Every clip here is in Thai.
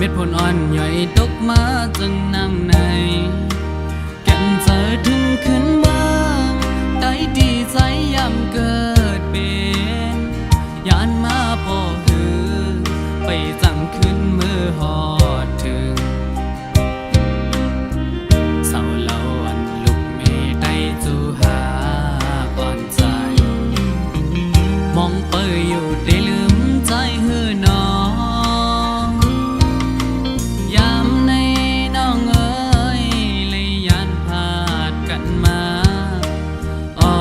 ดผลอ่อนย่อยตกมาจึงนำในแก่นเจอถึงขึ้นบ้างได้ดีใจยำเกิดเป็นยานมาพอหือไปจังขึ้นมือหอดถึงเศร้าเล่าอันลุกเมได้จูหาก่อนใจมองเปยอยู่ได้ลืมใจหือน้องยามในน้องเอ้ยเลยยานพาดกันมาอ๋อ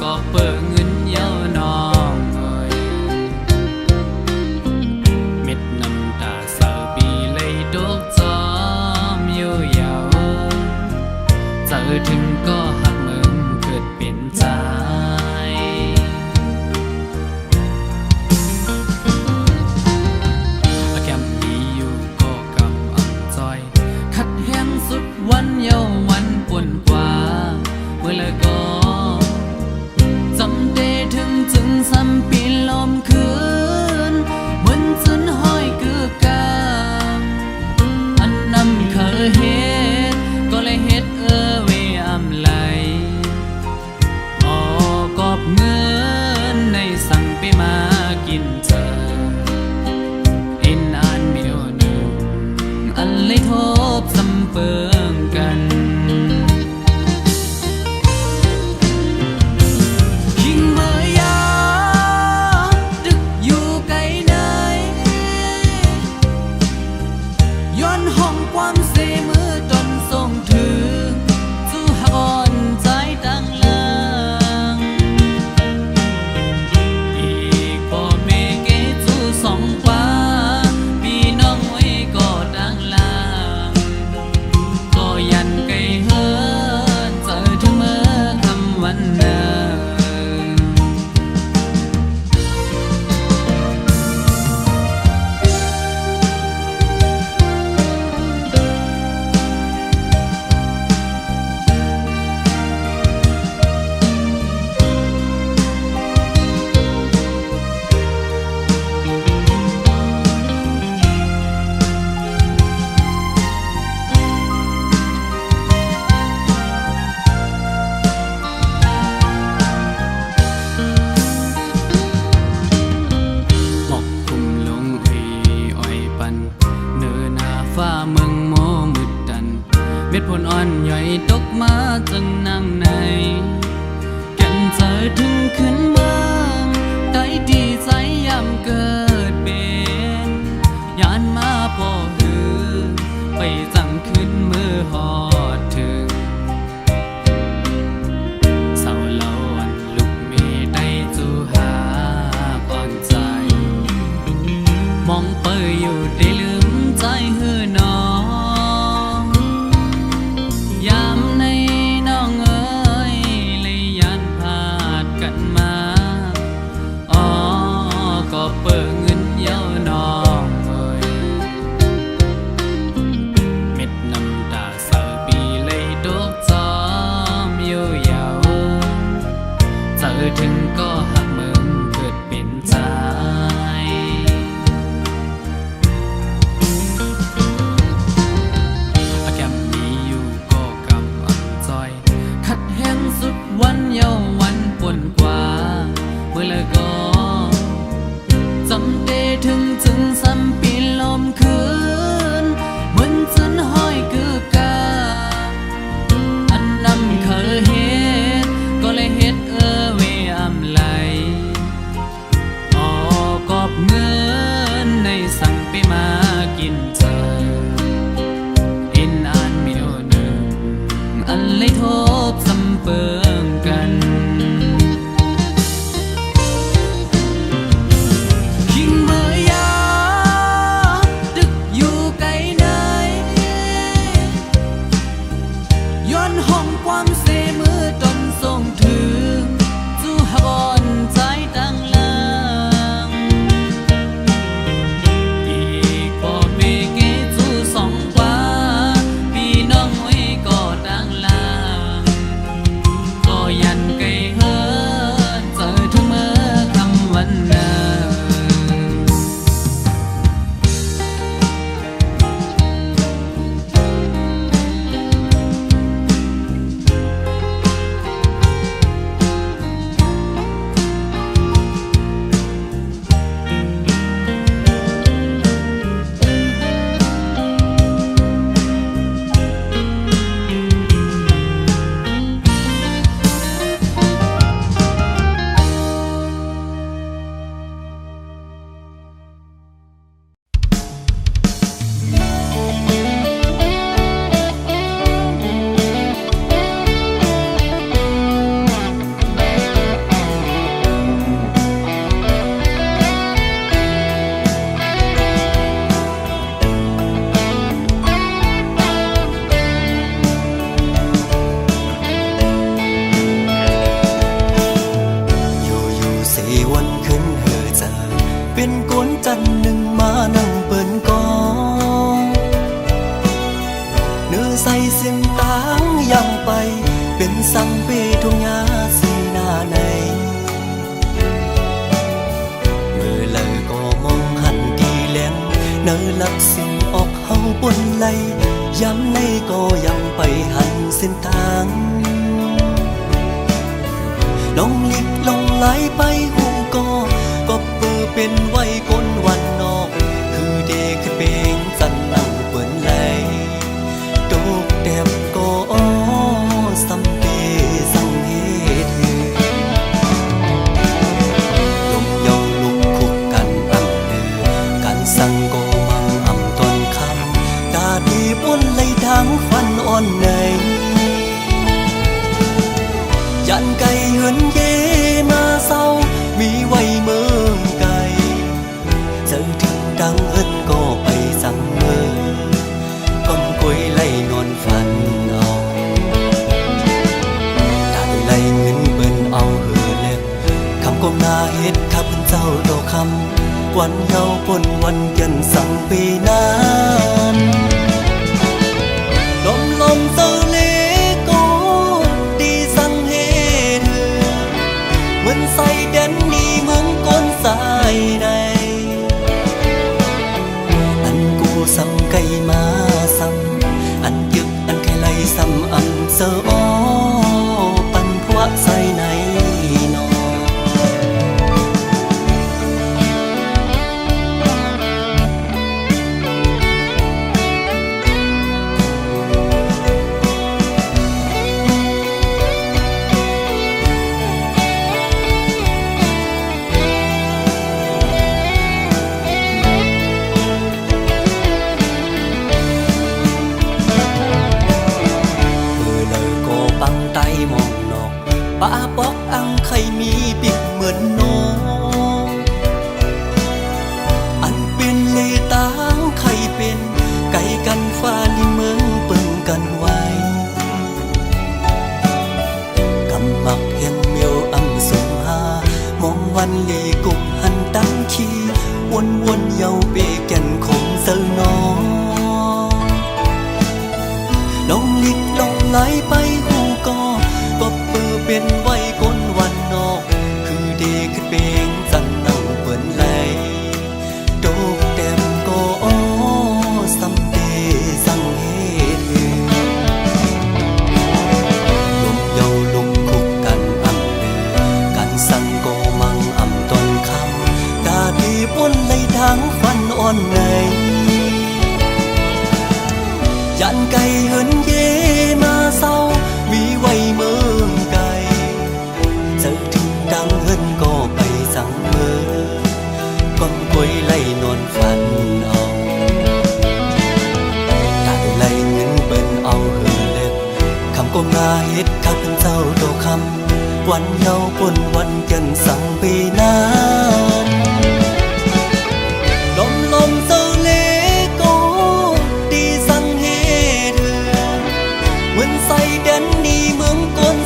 ก็เปิดเงินเย้าน้องเอ้ยเม็ดน้ำตาเศร้าปีเลยดกจอมอยู่ยาวเจอถึงก็หักมึงเกิดเป็นใจวันเยาวันปวนกว่าเมื่อละก็จำได้ถึงจึงซ้ำปีลมคืนเหมือนจนห้อยคือกาอันนำเคยเฮ็ดก็เลยเฮ็ดเวอำไหลออกอบเงินในสั่งไปมากินเจอเอ็นอ่านมีโอหนึ่งอันเลยทบซ้ำเปิงกันยิ่งเมื่อยาดึกอยู่ไกลไหนย้อนห้องความเสมือจนส่งถึงสู่หักอ่อนใจตั้งหลังอีกพ่อแม่เกจูสองกว่าพี่น้องไว้ก็ดังหลังก็ยันไกลเฮินเจอถึงเมื่อคำวันเดิมฟ้าเมืองโมมืดดันเม็ดผลอ่อนย่อยตกมาจึงนำในแก่นเจอถึงขึ้นบ้างได้ดีใจยำเกิดเป็นยานมาพอหือไปจังขึ้นมือหอดถึงเศร้าเล่าอันลุกเมได้จูหาก่อนใจมองเปยอยู่ได้ลืมใจหือน้องยามในน้องเอ้ยเลยยานพาดกันมาอ๋อก็เปิดเงินเย้าน้องเอ้ยเม็ดน้ำตาเศร้าปีเลยดกจอมอยู่ยาวเจอถึงก็หักมึงเกิดเป็นใจวันเยาวันปวนกว่าเมื่อละก็จำได้ถึงจึงซ้ำปีลมคืนเหมือนจนห้อยคือกาอันนำเคยเฮ็ดก็เลยเฮ็ดเวอำ เนอหลับสิ่งออกเฮาบนไหลย้ำในก็ยังไปหันเส้นทางลองลิกลองไหลไปหูก็เปือเป็นไว้คนวันนอกคือเด็กเปงจันนั่งเปิ่นไหลโตกแดบก็สำเปสังเหตุลมเยาลุกคุกกันอังเดือกันสั่งก็มังอ่ำตอนคำกาดีบนไหลทางฟันอ่อนในยันไก่เหินเยมาเศร้ามีไว้เมืองไกลเจอถึงดังเอิ้นก็ไปสั่งเมือก้มกวยไล่นอนฝันเอาตัดไล่เงินเบิ่นเอาเหือเล็บคำก้มหน้าเฮ็ดข้าพเจ้าดอกคำวันเยาปนวันเย็นสั่งปีนั้นลมเศร้าเลก็ดีสั่งเฮ็ดเหมือนใส่เด่นนี่เมืองก้นสายใดอันกูซ้ำไก่มาซ้ำอันยึกอันไข่ไหลซ้ำอันเสออปันพวกใส่ในนอป้าปอกอังไข่มีปิดเหมือนน้องอันเป็นเลตางไข่เป็นไก่กันฟ้าลิเมืองเปิ่งกันไว้กำมักเห็นเมียวอังสงหามองวันลีกุกหันตั้งขี้วนเยาเปแก่นคงเซลน้องลองลิกลองไหลไปหูก็เปือเป็นไว้คนวันนอกคือเด็กเปงจันนั่งเปิ่นไหลโตกแต้มก็สำเดสั่งเหตุลมเยาลุกคุกกันอ่ำเดือกันสั่งก็มังอ่ำตอนคำกาดีบนไหลทางฟันอ่อนในยันไก่เหินเยมาเศร้ามีไว้เมืองไกลเจอถึงดังเหินก็ไปสั่งเมือก้มกวยไล่นอนฝันเอาตัดไล่เงินเบิ่นเอาเหือเล็บคำก้มหน้าเฮ็ดข้าเป็นเจ้าโตคำวันเยาปนวันเย็นสั่งปีนั้นลมเศร้าเลก็ดีสั่งเหตุเหมือนใส่เด่นนี่เมืองก้น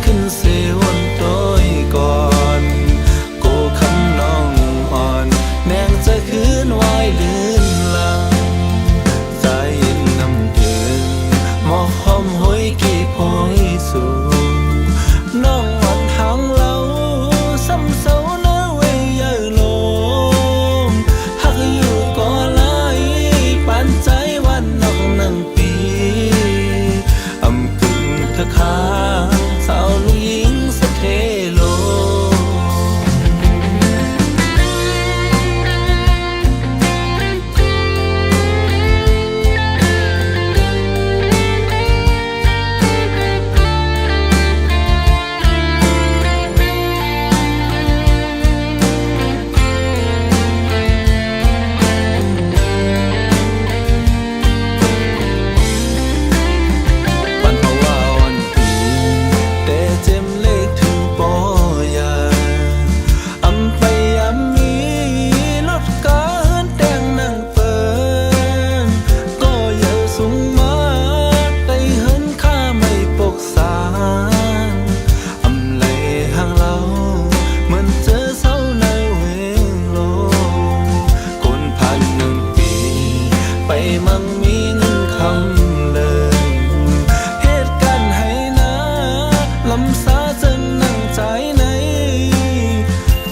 ขึ้นเสวนต้อยก่อนโกคำน้องอ่อนแนงจะคืนไว้ลื่นลังใจน้ำถึงหมอกหอมหอยกี่พอยสูน้องวันทางเล่าซ้ำเสาเนื้อเวยเยอะลงหักอยู่ก่อไหลปานใจวันนอกนั่งปีอำกึ่งเธอค้างสาวลูกหญิงสะเทโลวันเพราะว่าวันปีแต่เจ็มเลขถึงปอยาอำไปอำมีรถกาเฮินแต่งนั่งเปินก็อย่าสูงมาได้เฮินข้าไม่ปกสารอำไหลห่างเราเหมือนเจอเศร้าในเวงโลคนผ่านหนึ่งปีไปมั่งมีเงินคำเลยเหตุการณ์ให้นะลำสาจนนั่งใจใน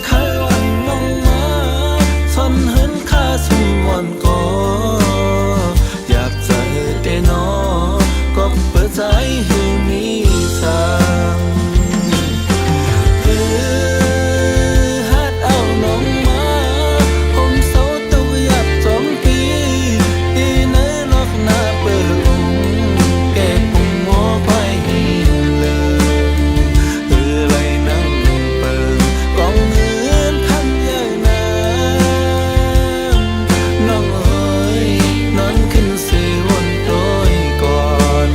ใครวันน้องมาซ่อนเหินค่าสุมวันก็อยากใจแต่นอก็เปิดใจให้มีทางฮัดเอาน้องมาผมเศร้าตกหยับจมปีอีเนอลอกหน้าเปิดองแก่ปุ่มหัวไปเลยไรนั่งเปิดกองเงินพันใหญ่น้ำน้องเอ๋ยนอนขึ้นเสวนต้อยก่อน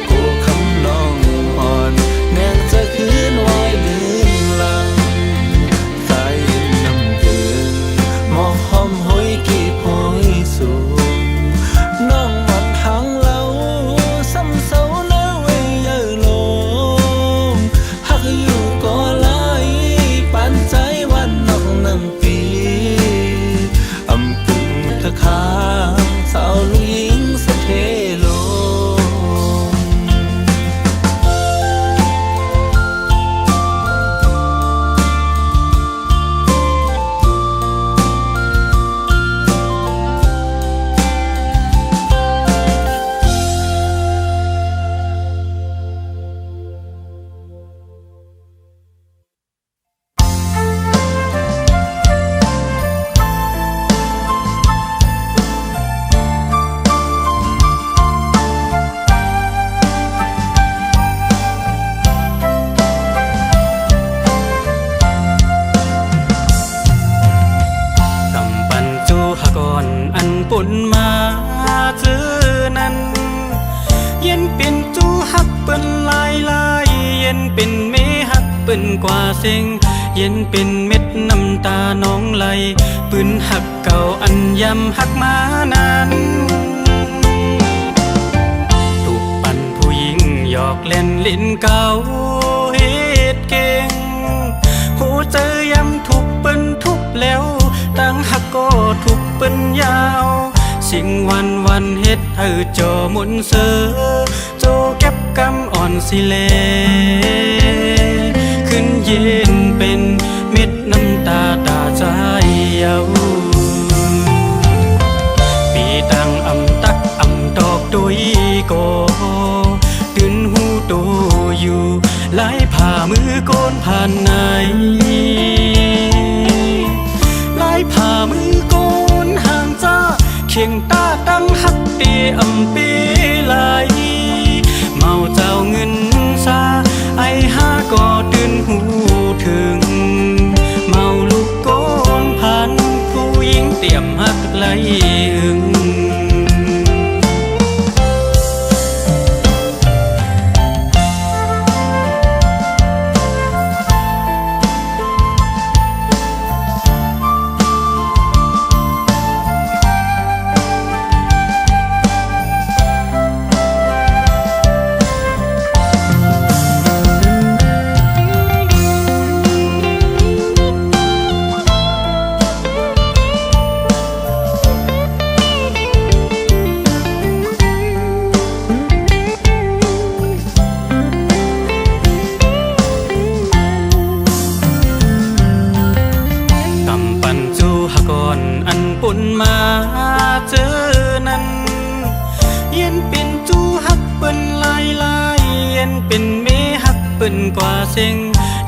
โกคำน้องอ่อนแนงจะคืนไว้ลื่นลังใจน้ำถึงหมอกหอมหอยกี่พอยสูงน้องวันทางเล่าซ้ำเสาเนื้อเวยเยอะลงหักอยู่ก่อไหลปานใจวันนอกนั่งปีอำกึ่งเธอค้างสาวลูกหญิงสะเทโล กำปั้นจูหากอนอันปุ่นมาจื้อนั้นเย็นเป็นจูหักเปิ้นลายลายเย็นเป็นเมหักเปิ้นกว่าเซ็งเย็นเป็นเม็ดน้ำตาน้องไหลปืนหักเก่าอันยำหักมานั้นถูกปั่นผู้หญิงหยอกเล่นลิ้นเก่าเฮ็ดเก่งหูเจอยำถูกเปิ้นทุบแล้วตั้งหักก็ถูกเปิ้นยาวสิ่งวันเฮ็ดให้จอหมุนเสือโจเก็บกำอ่อนสิเลขึ้นเย็นเป็นเม็ดน้ำตาตาใจเยาปีตังอำตักอำตอกตุยโกตื่นหูโตอยู่หลายผ่ามือโกนผ่านไหนหลายผ่ามือโกนห่างจ้าเคียงตาตั้งหักตีอำปีไหลเมาเจ้าเงินซาไอห้าก็ตื่นหูถึงเมาลูกโกนพันผู้หญิงเตรียมหักไหลอึง เ ปืนกว่าเซ็ง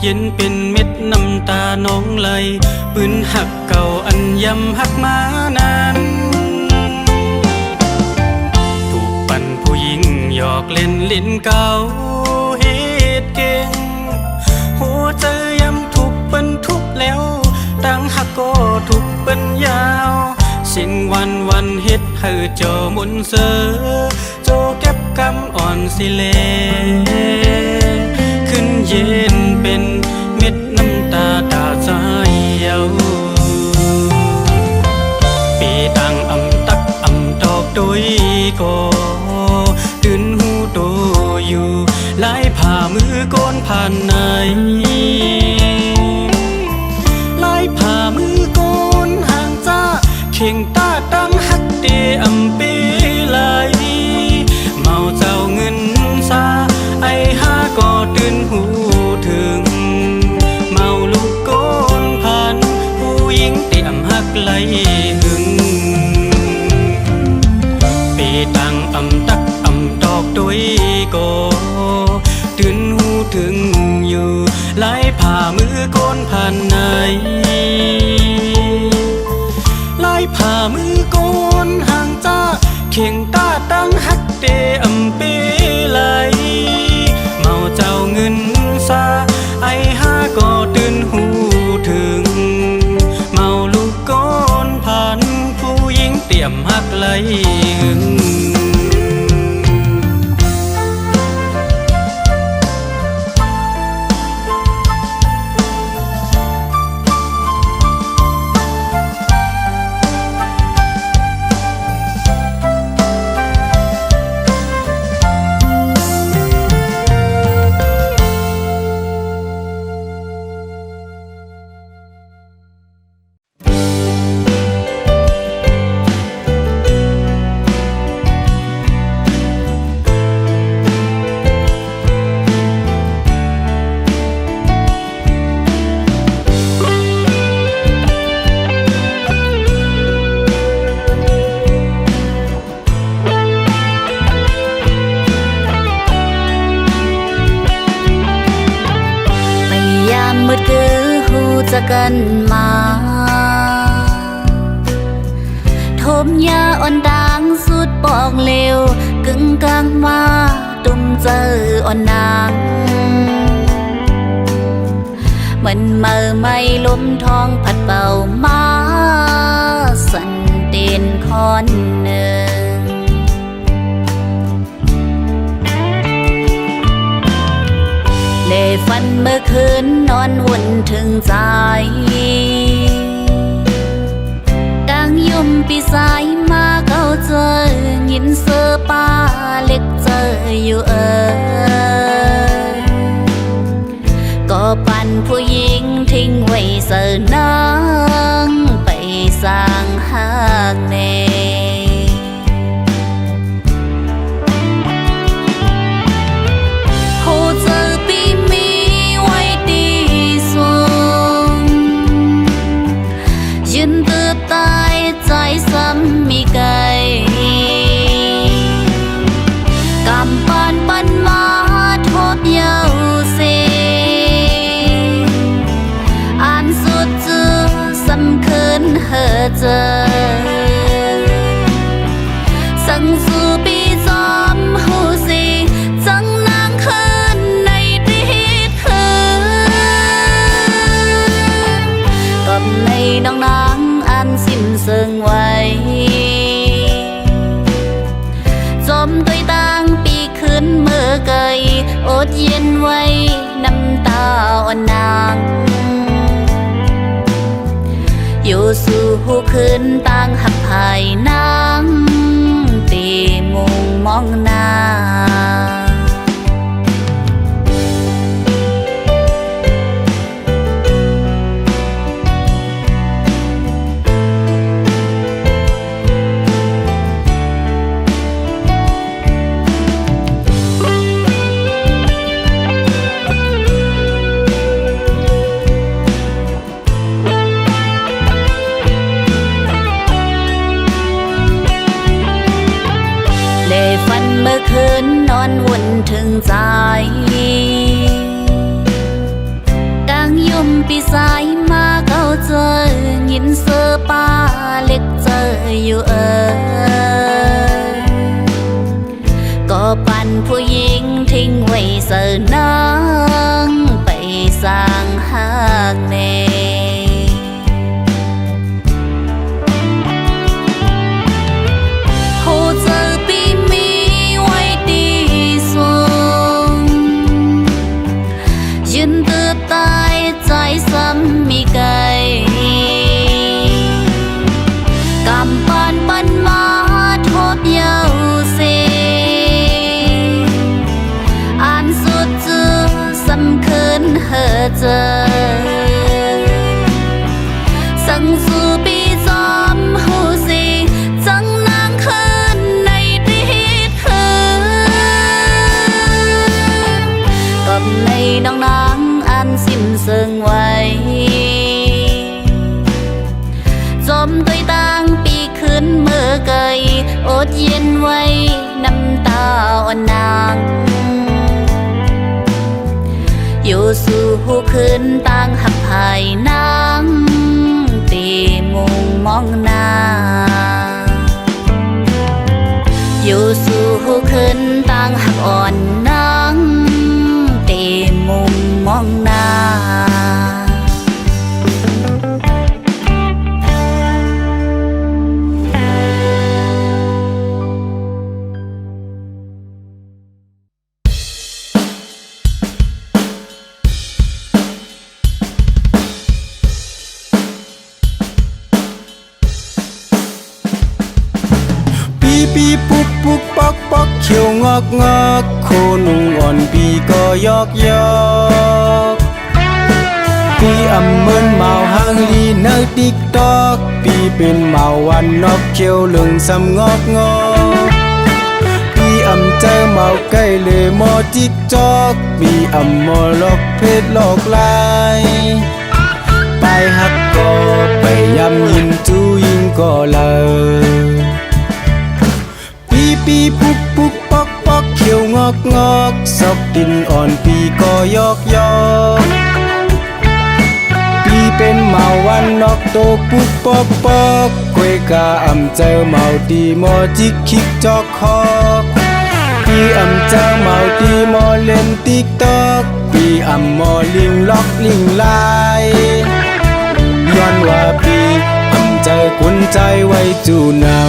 เย็นเป็นเม็ดน้ำตาน้องไหลปืนหักเก่าอันยำหักมานานถูกปั่นผู้หญิงหยอกเล่นลิ้นเก่าเฮ็ดเก่งหัวใจยำถูกเปิ้นทุบแล้วตั้งหักก็ถูกเปิ้นยาวสิ่งวันเฮ็ดให้เจ้ามุนเสือโจเก็บกำอ่อนสิเลขึ้นเย็นเป็นเม็ดน้ำตาตาใจเยาปีตังตักตอกโดยก็ตื่นหูโตอยู่ไล่ผ่ามือก้นผ่านไหนไล่ผ่ามือก้นห่างจ้าเข่งตาตั้งหักเดเปไหลเมาเจ้าเงินซาไอหาก็ตื่นหูถึงเมาลูกก้นผ่านผู้หญิงเตรียมหักไหลหึงปีตังตักตอกโดยก็ตื่นหูถึงอยู่ไล่ผ่ามือก้นผ่านไหนไล่ผ่ามือก้นห่างจ้าเข่งตาตั้งหักเดเปไหลเมาเจ้าเงินซาไอหาก็ตื่นหูถึงเมาลูกก้นผ่านผู้หญิงเตรียมหักไหลหึงมืดคือหูจะกันมาทมยาอ่อนดังสุดปองเลวกึ่งกลางมาตุ่มเจออ่อนนางเหมือนเมื่อไม่ลมทองพัดเป่ามาสันเด่นคอนหนึ่งเลฟันเมื่อคืนนอนวุ่นถึงใจดังยุ่มปีสายมาเก้าเจอยินเสือป้าเล็กเจออยู่ก็ปั่นผู้หญิงทิ้งไว้เสือนางไปสร้างหากเนมีไก่กำปั้นปั้นมาทบเยาเสอ่านสุดจือสำคืนเฮอเจอสังสู่ปีจอมหูสีจังนางคืนในติดคืนกับในน้องนางอันสิ้นเสิงไว้จมด้วยตั้งปีขึ้นเมื่อไกลอดเย็นไว้น้ำตาอ่อนนางอยู่สู่หูคืนตั้งหักภายนางตีมุงมองหน้า ฝันเมื่อคืนนอนวุ่นถึงใจ นางไปสร้างหากแน่โหเจอปีมีไว้ดีสูงยืนเติบตายใจซ้ำมีไกลกำปั้นปั้นมาทบเยาเสอ่านสุดจือสำคืนเฮอเจอสังสู่ปีจอมหูสีจังนางคืนในติดเธอกับในน้องนางอันสิ้นเสิงไว้จมด้วยต่างปีขึ้นเมื่อไกลอดเย็นไว้น้ำตาอ่อนนางอยู่สู่หูขึ้นต่างหักภายนางตีมุงมองหน้าอยู่สู่หูขึ้นต่างหักอ่อนนางตีมุงมองหน้าปีปุกปุกปอกปอกเขียวงอกงอกโคนุ่งอ่อนปีก็ยอกยอกปีอำเมินเมาหางลีเนอติ๊กตอกปีเป็นเมาวันนอกเขียวเหลืองซ้ำงอกงอกปีอำเจอเมาใกล้เลยมอติ๊กจอกปีอำมอลอกเพชรหลอกลายไปหักก็ไปยำยินจูยิงก็เลยปีปุกปุกปอกปอกเขียวงอกงอกซอกดินอ่อนปีก็ยอกยอกปีเป็นเมาวันนอกโตปุกปอกปอกกวยกาอำเจอเมาตีมอจิกคิกจอกคอกปีอำเจอเมาตีมอเล่นติ๊กตอกปีอำมอลิงล็อกลิงลายย้อนว่าปีอำเจอกุนใจไว้จูนำ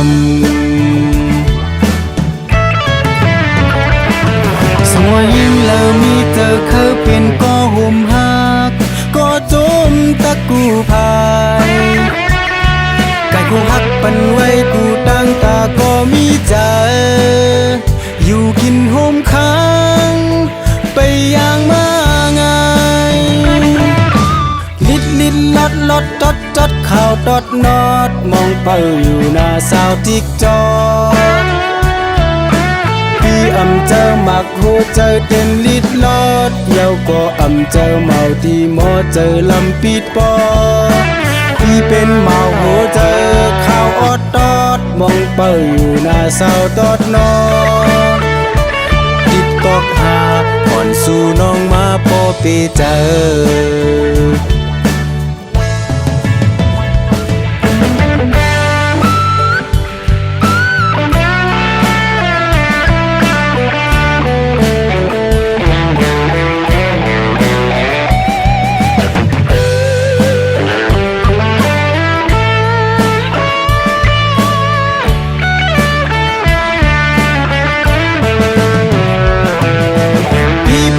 สวยยิ่งแล้วมีเธอเคยเป็นก็ห่มหักก็จมตะกูพายไก่กูหักปันไว้กูตั้งตาก็มีใจอยู่กินห่มค้างไปอย่างมาง่ายลิดลิดลอดลอดจดจดข่าวดอดนอดมองเป้าอยู่หน้าสาวติ๊กจอกปีอำเจอหมักหัวใจเต้นลิดลอดเยาก็อำเจอเมาที่หมอเจอลำปิดปอปีเป็นเมาหัวใจข้าวอดตอดมองเป้าอยู่หน้าสาวตอดนอติดตอกหาก่อนสู่น้องมาปอปีเจอ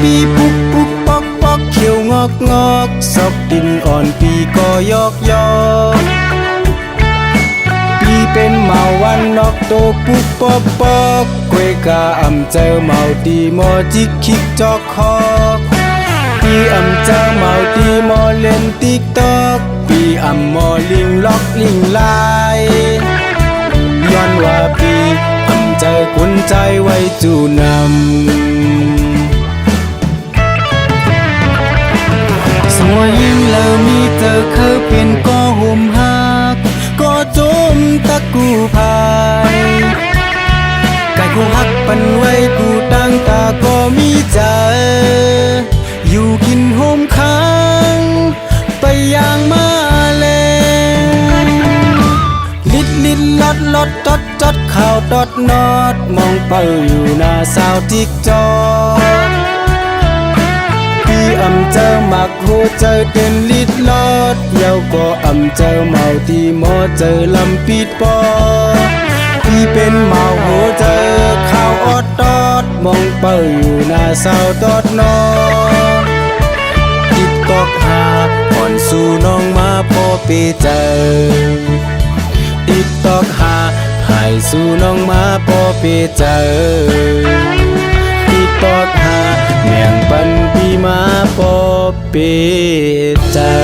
ปีปุกปุกปอกปอกเขียวงอกงอกซอกดินอ่อนปีก็ยอกยอกปีเป็นเมาวันนอกโตปุกปอกปอกกวยกาอำเจอเมาตีมอจิกคิกจอกคอกปีอำเจอเมาตีมอเล่นติ๊กตอกปีอำมอลิงล็อกลิงลายย้อนว่าปีอำเจอกุนใจไว้จูนำสวยยิ่งแล้วมีเธอเคยเป็นก็ห่มหักก็จมตะกูพายไก่กูหักปันไว้กูตั้งตาก็มีใจอยู่กินห่มค้างไปอย่างมาแลลิดลิดลอดลอดจดจดข่าวดอดนอดมองเป้าอยู่หน้าสาวติ๊กจอก เจอหมักโหเจอเต้นลิดลอดเยาก็อำเจอเมาที่หมอเจอลำปิดปอที่เป็นเมาโหเจอข้าวออดตอดมองเปิอยู่หน้าเศร้าตอดนอติดตอกหาก่อนสู่น้องมาพอเปเจอติดตอกหาหายสู่น้องมาพอเปเจอติดตอกหาแม่งปันปีมาพอเปเจอ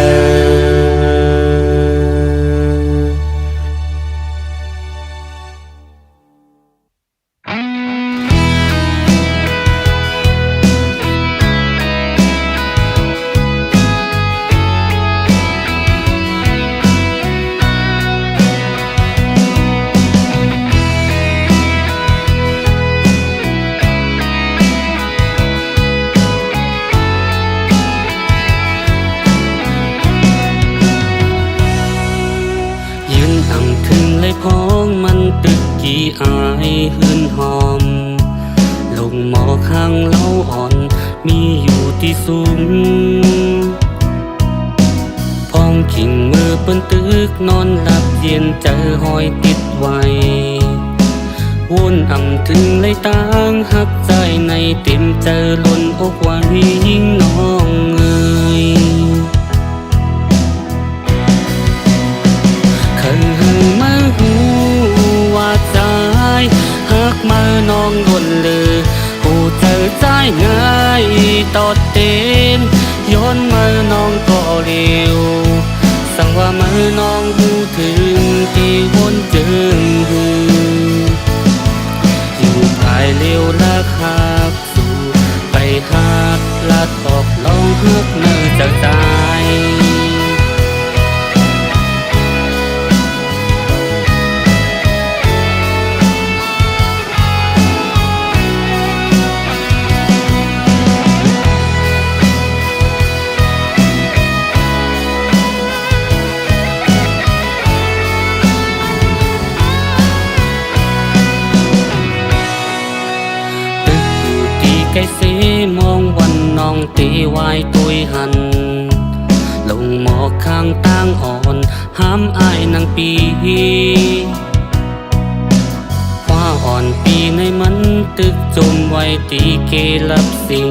ยืนอ่ำถึงเลยพ้องมันตึกกี่อายหืนหอมลงหมอข้างเล้าอ่อนมีอยู่ที่สูงพ้องขิงมือเปิ้นตึกนอนหลับเย็นเจอหอยติดไว้วนอ่ำถึงเลยต่างหักใจในเต็มเจอล้นอกไว้ยิ่งน้องเอ่ยมาหูว่าใจหักมาน้องดนเลยหูเจอใจง่ายตอดเต้นย้อนมาน้องก็เร็วสั่งว่ามาน้องหูถึงที่วนเจิงหูอยู่ภายเร็วละคักสู่ไปหักลัดออกลองหักเนื้อจากใจไก่เสมองวันน้องตีวายตุยหันลงหมอกข้างตั้งอ่อนห้ามอายนางปีว่าอ่อนปีในมันตึกจมไว้ตีเกลับสิ่ง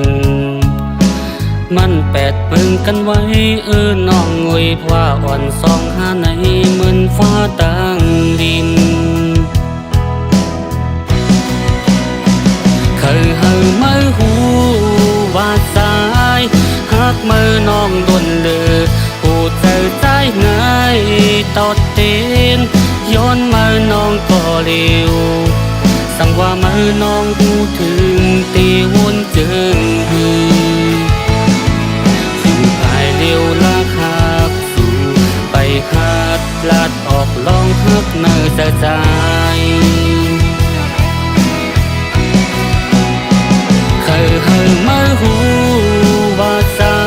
มันแปดเปิงกันไว้น้องงวยว่าอ่อนสองหาในเหมือนฟ้าตั้งดินเคยหังมือหูว่าสายหักมือน้องดนเลยหูเจอใจง่ายตอดเต้นย้อนมือน้องก็เร็วสั่งว่ามือน้องหูถึงตีวนเจิงหืออยู่ภายเร็วละคักสู่ไปหัดลาดออกลองหักเนื้อใจมาหูว่าสา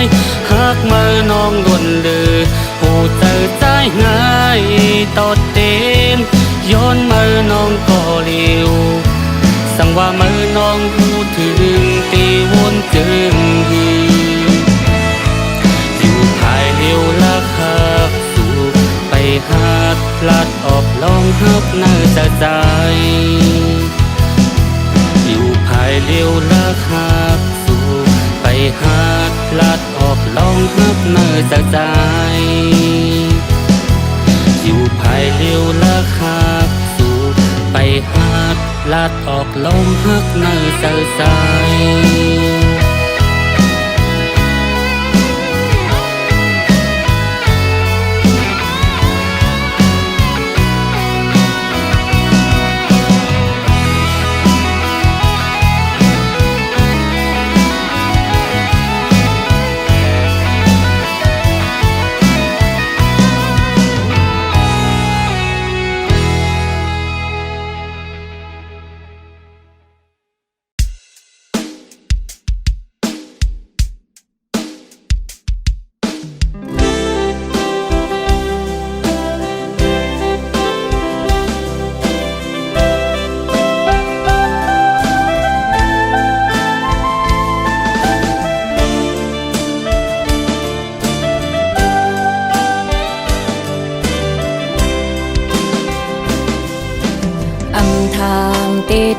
ยหักมือน้องดนเลยหูเจอใจง่ายตอดเต้นย้อนมือน้องก็เร็วสั่งว่ามือน้องหูถึงตีวนเจิงหืออยู่ภายเร็วละคักสู่ไปหัดลัดออกลองหักเนื้อใจอยู่ภายเร็วละคักสู่ไปหัดลัดออกลองหักเนื้อจากใจอยู่ภายเร็วละคักสู่ไปหัดลัดออกลองหักเนื้อจากใจ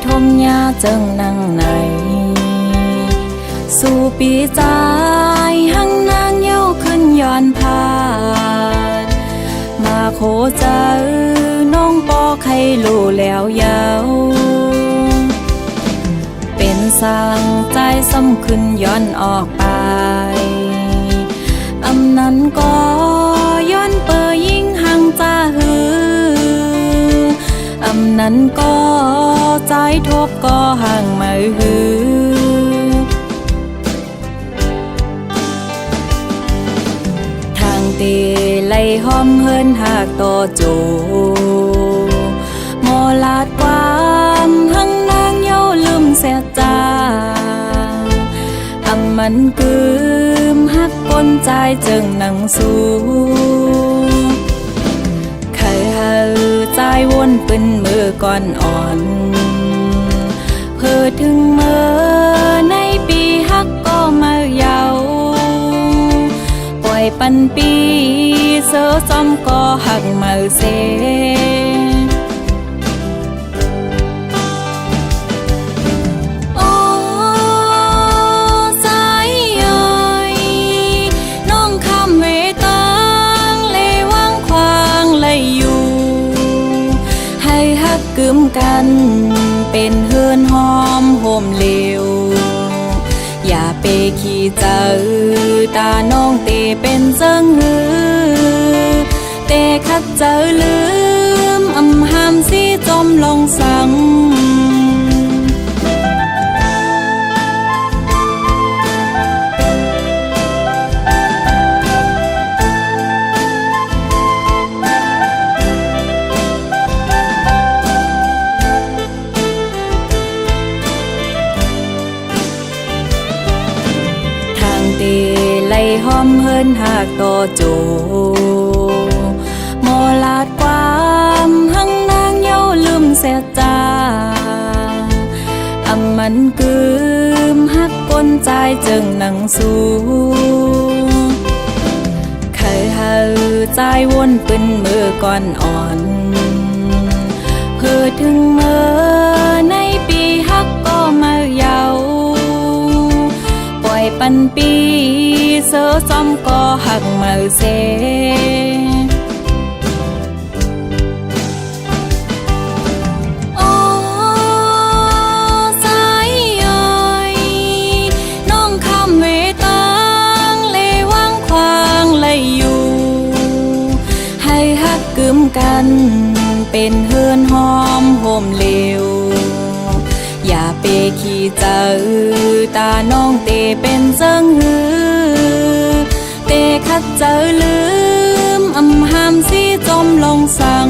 ทมยาเจิงนังไหนสู่ปีใจหังนางเย้าขึ้นย้อนพานมาโคเจอน้องปอใครรู้แล้วเยาเป็นสร้างใจซ้ำขึ้นย้อนออกไปอำนั้นก็ย้อนเปอยิ่งหังจ้าหืออำนั้นก็ใจทบก็ห่างมาหือทางเตไล่ห้อมเฮินหากต่อโจโมลาดความหังนางเย้าลืมเสียจาอำมันกืมหักก้นใจจึงนังสู้ใครหาใจวนเป็นมือก่อนอ่อนเพื่อถึงเมื่อในปีหักก็มาเยาปล่อยปันปีเสือจอมก็หักมาเสกึมกันเป็นเฮือนหอมโฮมเหลวอย่าไปขี้เจอตาน้องเตเป็นเจิงหือเตคัดเจอลืมอำหามสิจมลงสังเตไล่ห้อมเฮินหากต่อโจโมลาดความหังนางเย้าลืมเสียจาอำมันกืมหักก้นใจจึงนังสู้ใครหาใจวนเป็นมือก่อนอ่อนเพื่อถึงเมื่อในปีหักก็มาเยาปันปีเสือจอมก็หักมาเสโอ้สายย่อยน้องคำเวตังเลวังควางเลยอยู่ให้หักกึมกันเป็นเฮือนหอมโฮมเหลวอย่าไปขี้เจอตาน้องเตเป็นเจิงหือเตคัดเจอลืมอำหามสิจมลงสัง